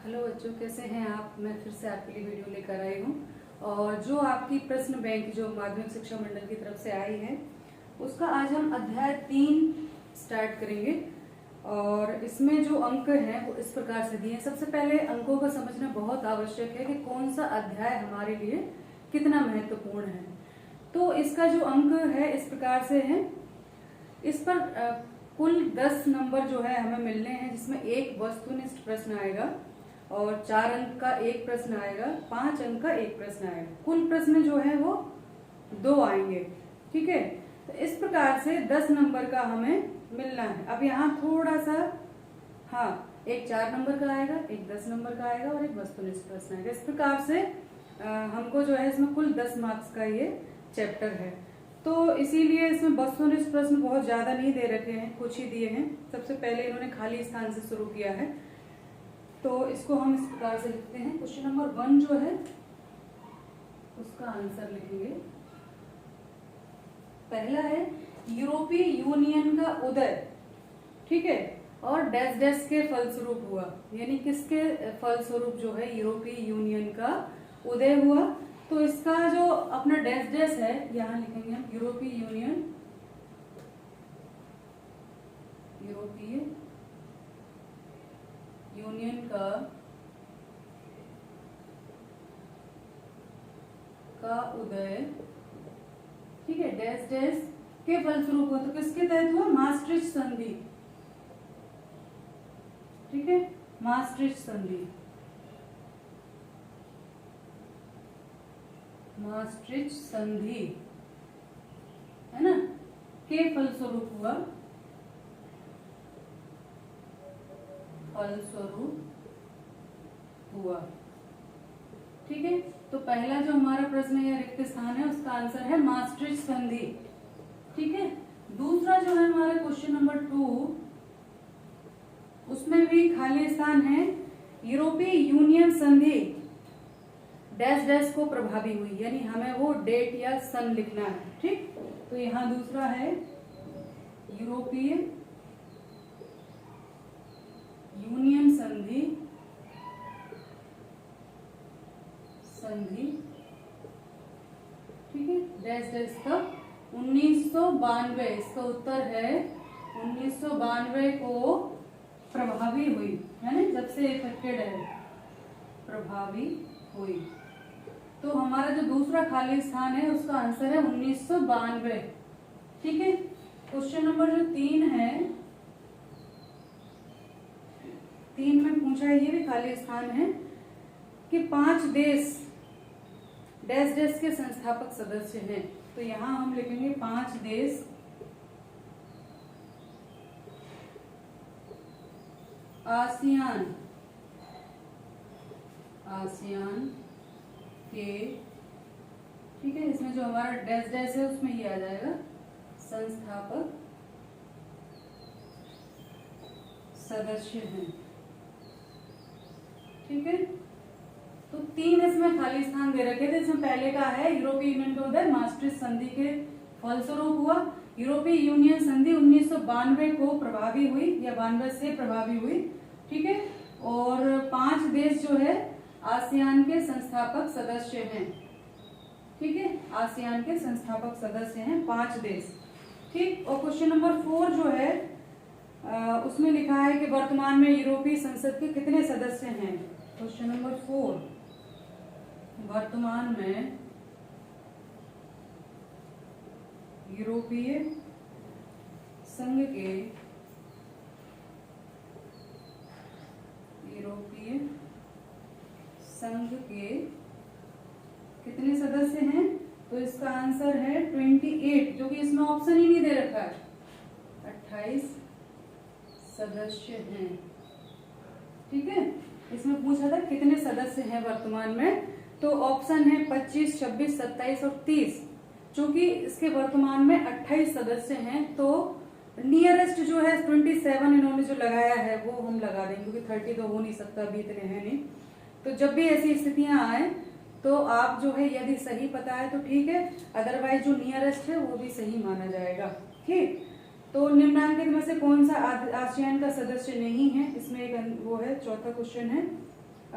Hello बच्चों, कैसे हैं आप। मैं फिर से आपके लिए वीडियो लेकर आई हूँ और जो आपकी प्रश्न बैंक जो माध्यमिक शिक्षा मंडल की तरफ से आई है उसका आज हम अध्याय 3 स्टार्ट करेंगे। और इसमें जो अंक हैं वो इस प्रकार से दिए हैं। सबसे पहले अंकों को समझना बहुत आवश्यक है कि कौन सा अध्याय हमारे लिए कितना महत्वपूर्ण है। तो इसका जो अंक है इस प्रकार से है। इस पर कुल 10 नंबर जो है हमें मिलने हैं, जिसमें एक वस्तुनिष्ठ प्रश्न आएगा और 4 अंक का एक प्रश्न आएगा, 5 अंक का एक प्रश्न आएगा। कुल प्रश्न जो है वो 2 आएंगे। ठीक है, तो इस प्रकार से 10 नंबर का हमें मिलना है। अब यहाँ थोड़ा सा एक 4 नंबर का आएगा, एक 10 नंबर का आएगा और एक वस्तुनिष्ठ प्रश्न आएगा। इस प्रकार से हमको जो है इसमें कुल 10 मार्क्स का ये चैप्टर है। तो इसीलिए इसमें वस्तुनिष्ठ प्रश्न बहुत ज्यादा नहीं दे रखे हैं, कुछ ही दिए हैं। सबसे पहले इन्होंने खाली स्थान से शुरू किया है, तो इसको हम इस प्रकार से लिखते हैं। क्वेश्चन नंबर 1 जो है उसका आंसर लिखेंगे। पहला है यूरोपीय यूनियन का उदय, ठीक है, और डैश डैश के फलस्वरूप हुआ। यानी किसके फलस्वरूप जो है यूरोपीय यूनियन का उदय हुआ। तो इसका जो अपना डैश डैश है यहां लिखेंगे हम। यूरोपीय यूनियन का उदय, ठीक है, डैश डैश के फलस्वरूप हुआ। तो किसके तहत हुआ? maastricht संधि, ठीक है, maastricht संधि, maastricht संधि है ना, के फलस्वरूप हुआ। ठीक है, तो पहला जो हमारा प्रश्न है या रिक्त स्थान है उसका आंसर है maastricht संधि। ठीक है, दूसरा जो है हमारा क्वेश्चन नंबर 2, उसमें भी खाली स्थान है। यूरोपीय यूनियन संधि डैश डैश को प्रभावी हुई, यानी हमें वो डेट या सन लिखना है। ठीक, तो यहाँ दूसरा है यूरोपीय यूनियन संधि ठीक है, डैश डैश का 1992, इसका उत्तर है 1992 को प्रभावी हुई, है ना, जब से इफेक्टेड है, प्रभावी हुई। तो हमारा जो दूसरा खाली स्थान है उसका आंसर है 1992। ठीक है, क्वेश्चन नंबर जो 3 है, 3 में पूछा है, ये भी खाली स्थान है कि 5 देश डैश डैश के संस्थापक सदस्य हैं। तो यहां हम लिखेंगे 5 देश आसियान के, ठीक है, इसमें जो हमारा डैश डैश है उसमें ये आ जाएगा संस्थापक सदस्य हैं। ठीक है, तो 3 इसमें खाली स्थान दे रखे थे। इसमें पहले का है यूरोपीय यूनियन का उदय maastricht संधि के फलस्वरूप हुआ। यूरोपीय यूनियन संधि 1992 को प्रभावी हुई या 92 से प्रभावी हुई। ठीक है, और 5 देश जो है आसियान के संस्थापक सदस्य हैं। ठीक है, आसियान के संस्थापक सदस्य हैं 5 देश। ठीक, और क्वेश्चन नंबर 4 जो है उसमें लिखा है कि वर्तमान में यूरोपीय संसद के कितने सदस्य हैं। क्वेश्चन नंबर 4, वर्तमान में यूरोपीय संघ के कितने सदस्य हैं। तो इसका आंसर है 28, जो कि इसमें ऑप्शन ही नहीं दे रखा है। 28 सदस्य हैं। ठीक है, इसमें पूछा था कितने सदस्य हैं वर्तमान में, तो ऑप्शन है 25, 26, 27 और 30। चूंकि इसके वर्तमान में 28 सदस्य हैं, तो नियरेस्ट जो है 27 इन्होंने जो लगाया है वो हम लगा देंगे, क्योंकि 30 तो हो नहीं सकता, अभी इतने हैं नहीं। तो जब भी ऐसी स्थितियां आए तो आप जो है यदि सही पता है तो ठीक है, अदरवाइज जो नियरेस्ट है वो भी सही माना जाएगा। ठीक, तो निम्नांकित में से कौन सा आसियान का सदस्य नहीं है, इसमें एक वो है, चौथा क्वेश्चन है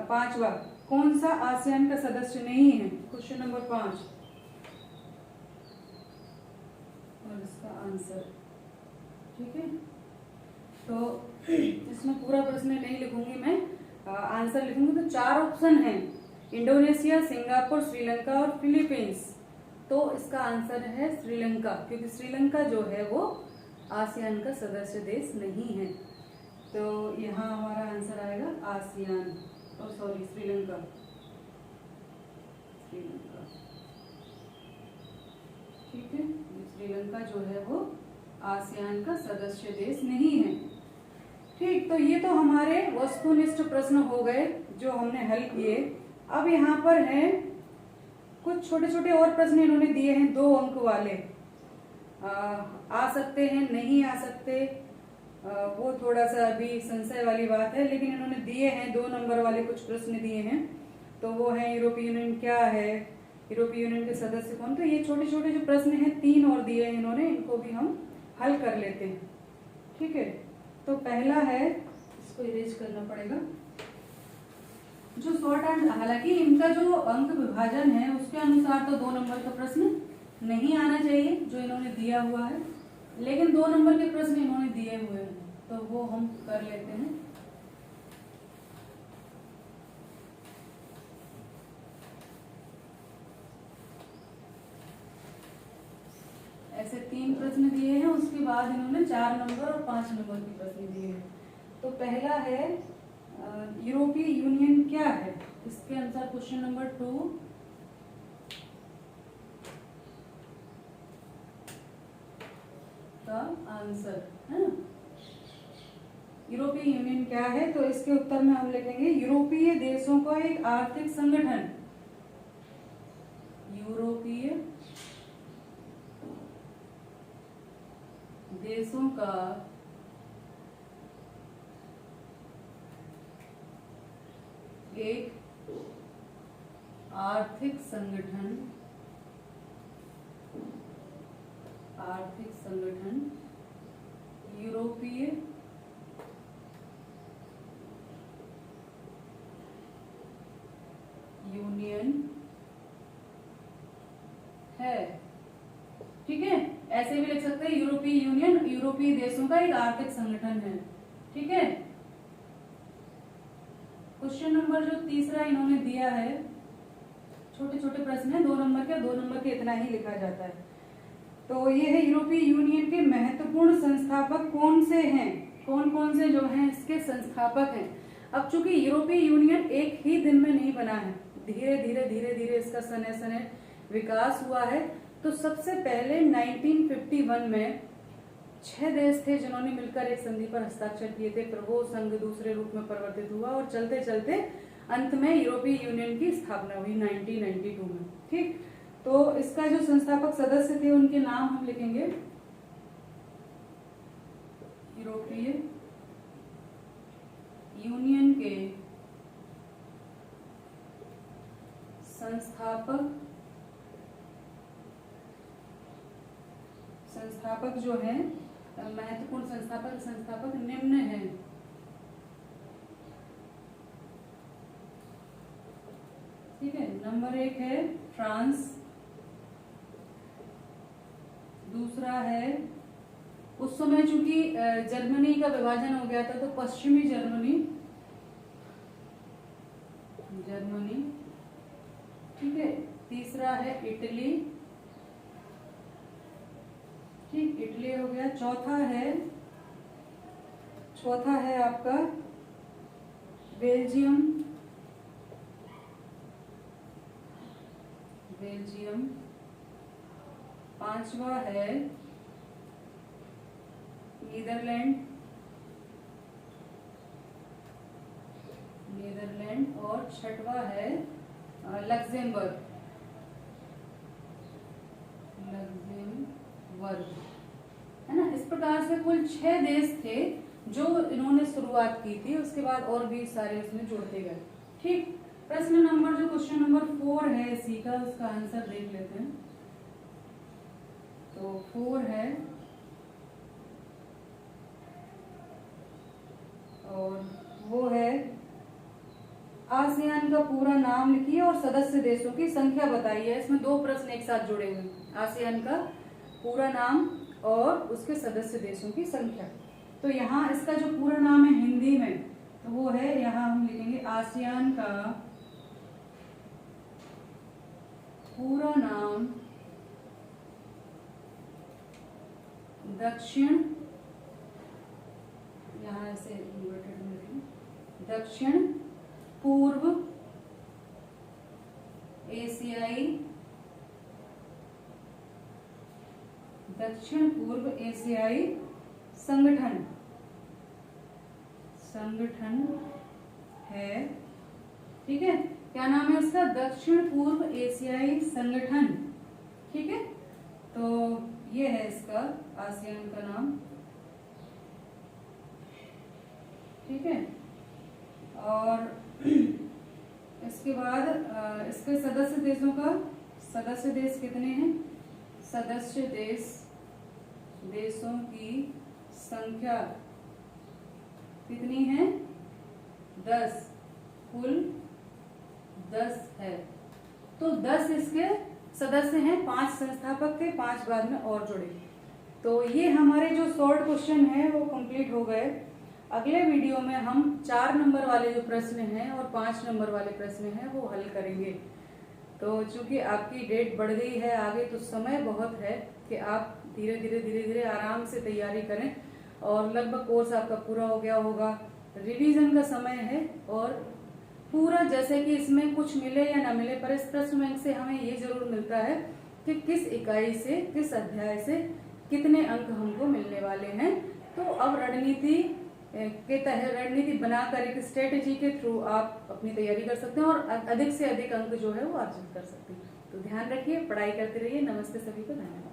पांचवा, कौन सा आसियान का सदस्य नहीं है? क्वेश्चन नंबर 5 और इसका आंसर। ठीक है, तो इसमें पूरा प्रश्न नहीं लिखूंगी मैं, आंसर लिखूंगी। तो 4 ऑप्शन हैं, इंडोनेशिया, सिंगापुर, श्रीलंका और फिलीपींस। तो इसका आंसर है श्रीलंका, क्योंकि श्रीलंका जो है वो आसियान का सदस्य देश नहीं है। तो यहाँ हमारा आंसर आएगा आसियान, सॉरी श्रीलंका। श्रीलंका, ठीक है, श्रीलंका जो है वो आसियान का सदस्य देश नहीं है। ठीक, तो ये तो हमारे वस्तुनिष्ठ प्रश्न हो गए जो हमने हल किए। अब यहाँ पर है कुछ छोटे छोटे और प्रश्न इन्होंने दिए हैं, 2 अंक वाले। आ सकते हैं, नहीं आ सकते, वो थोड़ा सा अभी संशय वाली बात है, लेकिन इन्होंने दिए हैं 2 नंबर वाले कुछ प्रश्न दिए हैं। तो वो है यूरोपीय यूनियन क्या है, यूरोपीय यूनियन के सदस्य कौन। तो ये छोटे छोटे जो प्रश्न हैं 3 और दिए हैं इन्होंने, इनको भी हम हल कर लेते हैं। ठीक है, तो पहला है, इसको इरेज करना पड़ेगा, जो शॉर्ट एंड, हालांकि इनका जो अंक विभाजन है उसके अनुसार तो 2 नंबर का प्रश्न नहीं आना चाहिए जो इन्होंने दिया हुआ है, लेकिन 2 नंबर के प्रश्न इन्होंने दिए हुए हैं तो वो हम कर लेते हैं। ऐसे 3 प्रश्न दिए हैं, उसके बाद इन्होंने 4 नंबर और 5 नंबर के प्रश्न दिए हैं। तो पहला है यूरोपीय यूनियन क्या है, इसके अनुसार क्वेश्चन नंबर 2 का आंसर है ना। यूरोपीय यूनियन क्या है, तो इसके उत्तर में हम लिखेंगे यूरोपीय देशों का एक आर्थिक संगठन। यूरोपीय देशों का एक आर्थिक संगठन, आर्थिक संगठन यूरोपीय यूनियन है। ठीक है, ऐसे भी लिख सकते हैं, यूरोपीय यूनियन यूरोपीय देशों का एक आर्थिक संगठन है। ठीक है, क्वेश्चन नंबर जो तीसरा इन्होंने दिया है, छोटे छोटे प्रश्न है, 2 नंबर के, 2 नंबर के इतना ही लिखा जाता है। तो ये है यूरोपीय यूनियन के महत्वपूर्ण संस्थापक कौन से हैं, कौन कौन से जो हैं इसके संस्थापक हैं। अब चूंकि यूरोपीय यूनियन एक ही दिन में नहीं बना है, धीरे धीरे इसका सने सने विकास हुआ है। तो सबसे पहले 1951 में 6 देश थे जिन्होंने मिलकर एक संधि पर हस्ताक्षर किए थे, फिर वो संघ दूसरे रूप में परिवर्तित हुआ और चलते चलते अंत में यूरोपीय यूनियन की स्थापना हुई 1992 में। ठीक, तो इसका जो संस्थापक सदस्य थे उनके नाम हम लिखेंगे। यूरोपीय यूनियन के संस्थापक जो है, महत्वपूर्ण संस्थापक निम्न हैं। ठीक है, नंबर 1 है फ्रांस, दूसरा है, उस समय चूंकि जर्मनी का विभाजन हो गया था तो पश्चिमी जर्मनी, ठीक है, तीसरा है इटली, ठीक, इटली हो गया। चौथा है आपका बेल्जियम, पांचवा है नीदरलैंड, और छठवा है लक्सेमबर्ग, है ना। इस प्रकार से कुल 6 देश थे जो इन्होंने शुरुआत की थी, उसके बाद और भी सारे उसमें जोड़ते गए। ठीक, प्रश्न नंबर जो क्वेश्चन नंबर 4 है इसी का, उसका आंसर देख लेते हैं। तो 4 है, और वो है आसियान का पूरा नाम लिखिए और सदस्य देशों की संख्या बताइए। इसमें दो प्रश्न एक साथ जुड़े हुए हैं, आसियान का पूरा नाम और उसके सदस्य देशों की संख्या। तो यहाँ इसका जो पूरा नाम है हिंदी में, तो वो है, यहाँ हम लिखेंगे आसियान का पूरा नाम दक्षिण, यहाँ ऐसे इन्वर्टेड में लिखेंगे, दक्षिण पूर्व एशियाई, दक्षिण पूर्व एशियाई संगठन है। ठीक है, क्या नाम है उसका? दक्षिण पूर्व एशियाई संगठन। ठीक है, तो ये है इसका आसियान का नाम। ठीक है, और इसके बाद इसके सदस्य देशों का, सदस्य देश कितने हैं? सदस्य देशों की संख्या कितनी है? 10, कुल 10 है। तो 10 इसके सदस्य हैं, 5 संस्थापक थे, 5 बाद में और जुड़े। तो ये हमारे जो शॉर्ट क्वेश्चन है वो कंप्लीट हो गए। अगले वीडियो में हम 4 नंबर वाले जो प्रश्न हैं और 5 नंबर वाले प्रश्न हैं वो हल करेंगे। तो चूंकि आपकी डेट बढ़ गई है आगे, तो समय बहुत है कि आप धीरे धीरे आराम से तैयारी करें, और लगभग कोर्स आपका पूरा हो गया होगा। रिवीजन का समय है, और पूरा जैसे कि इसमें कुछ मिले या ना मिले, पर इस प्रश्न बैंक से हमें ये जरूर मिलता है कि किस इकाई से, किस अध्याय से कितने अंक हमको मिलने वाले हैं। तो अब रणनीति के तहत, रणनीति बनाकर एक स्ट्रेटेजी के थ्रू आप अपनी तैयारी कर सकते हैं और अधिक से अधिक अंक जो है वो अर्जित कर सकते हैं। तो ध्यान रखिए, पढ़ाई करते रहिए। नमस्ते सभी को, धन्यवाद।